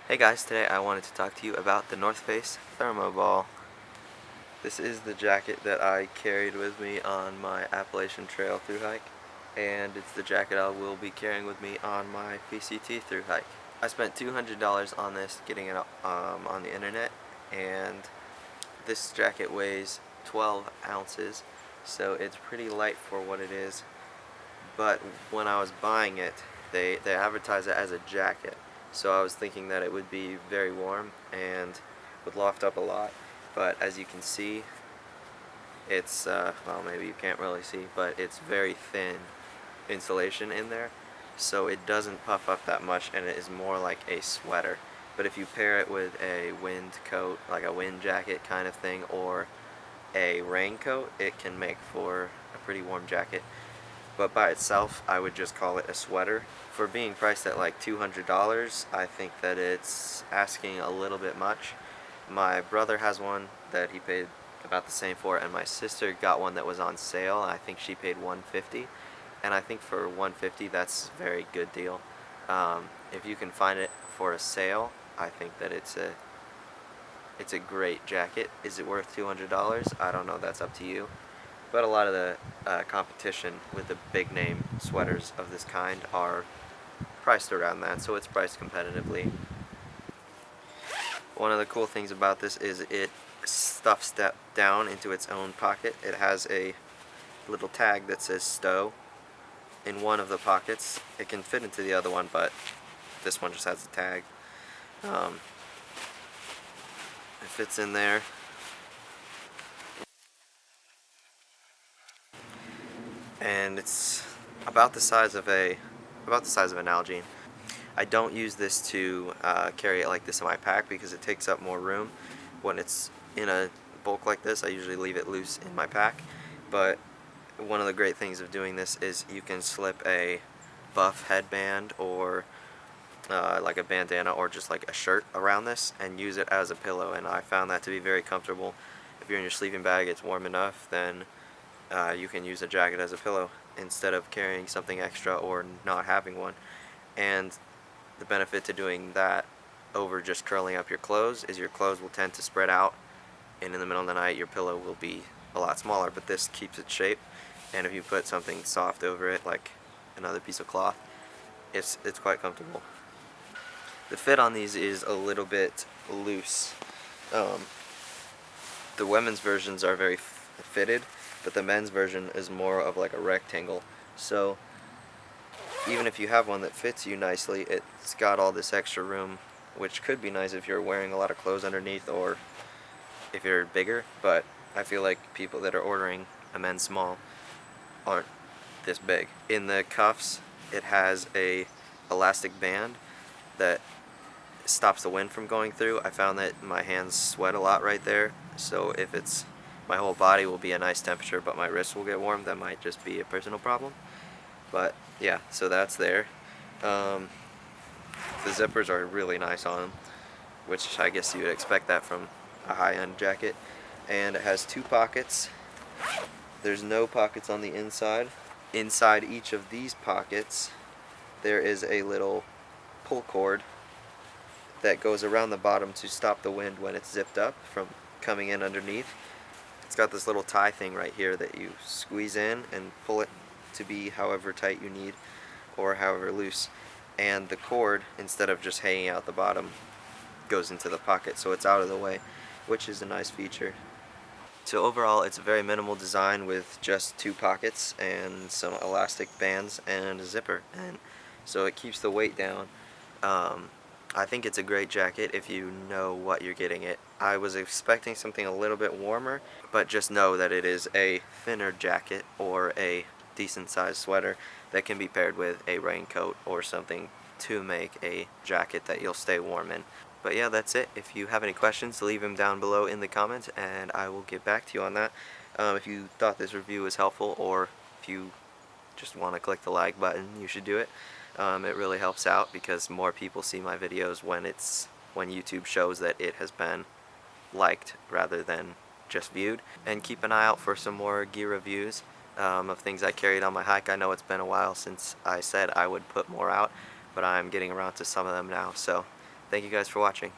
Hey guys, today I wanted to talk to you about the North Face Thermoball. This is the jacket that I carried with me on my Appalachian Trail thru hike, and it's the jacket I will be carrying with me on my PCT thru hike. I spent $200 on this, getting it on the internet, and this jacket weighs 12 ounces, so it's pretty light for what it is. But when I was buying it, they advertise it as a jacket, so I was thinking that it would be very warm and would loft up a lot. But as you can see, it's well, maybe you can't really see, but it's very thin insulation in there, so it doesn't puff up that much, and it is more like a sweater. But if you pair it with a wind coat, like a wind jacket kind of thing, or a raincoat, it can make for a pretty warm jacket. But by itself, I would just call it a sweater. For being priced at like $200, I think that it's asking a little bit much. My brother has one that he paid about the same for, and my sister got one that was on sale. I think she paid $150, and I think for $150 that's a very good deal. If you can find it for a sale, I think that it's a great jacket. Is it worth $200? I don't know, that's up to you. But a lot of the competition with the big name sweaters of this kind are priced around that, so it's priced competitively. One of the cool things about this is it stuffs down into its own pocket. It has a little tag that says stow in one of the pockets. It can fit into the other one, but this one just has a tag. It fits in there. And it's about the size of an Nalgene. I don't use this to carry it like this in my pack because it takes up more room. When it's in a bulk like this, I usually leave it loose in my pack. But one of the great things of doing this is you can slip a buff headband or like a bandana or just like a shirt around this and use it as a pillow, and I found that to be very comfortable. If you're in your sleeping bag, it's warm enough, then you can use a jacket as a pillow instead of carrying something extra or not having one. And the benefit to doing that over just curling up your clothes is your clothes will tend to spread out, and in the middle of the night your pillow will be a lot smaller, but this keeps its shape, and if you put something soft over it like another piece of cloth, it's quite comfortable. The fit on these is a little bit loose. The women's versions are very fitted, but the men's version is more of like a rectangle. So even if you have one that fits you nicely, it's got all this extra room, which could be nice if you're wearing a lot of clothes underneath or if you're bigger, but I feel like people that are ordering a men's small aren't this big. In the cuffs, it has a elastic band that stops the wind from going through. I found that my hands sweat a lot right there, so if it's my whole body will be a nice temperature but my wrists will get warm, that might just be a personal problem. But yeah, so that's there. The zippers are really nice on them, which I guess you would expect that from a high-end jacket. And it has two pockets. There's no pockets on the inside. Inside each of these pockets there is a little pull cord that goes around the bottom to stop the wind when it's zipped up from coming in underneath. It's got this little tie thing right here that you squeeze in and pull it to be however tight you need or however loose. And the cord, instead of just hanging out the bottom, goes into the pocket, so it's out of the way, which is a nice feature. So overall, it's a very minimal design with just two pockets and some elastic bands and a zipper, and so it keeps the weight down. I think it's a great jacket if you know what you're getting it. I was expecting something a little bit warmer, but just know that it is a thinner jacket or a decent sized sweater that can be paired with a raincoat or something to make a jacket that you'll stay warm in. But yeah, that's it. If you have any questions, leave them down below in the comments and I will get back to you on that. If you thought this review was helpful, or if you just want to click the like button, you should do it. It really helps out because more people see my videos when YouTube shows that it has been liked rather than just viewed. And keep an eye out for some more gear reviews of things I carried on my hike. I know it's been a while since I said I would put more out, but I'm getting around to some of them now, so Thank you guys for watching.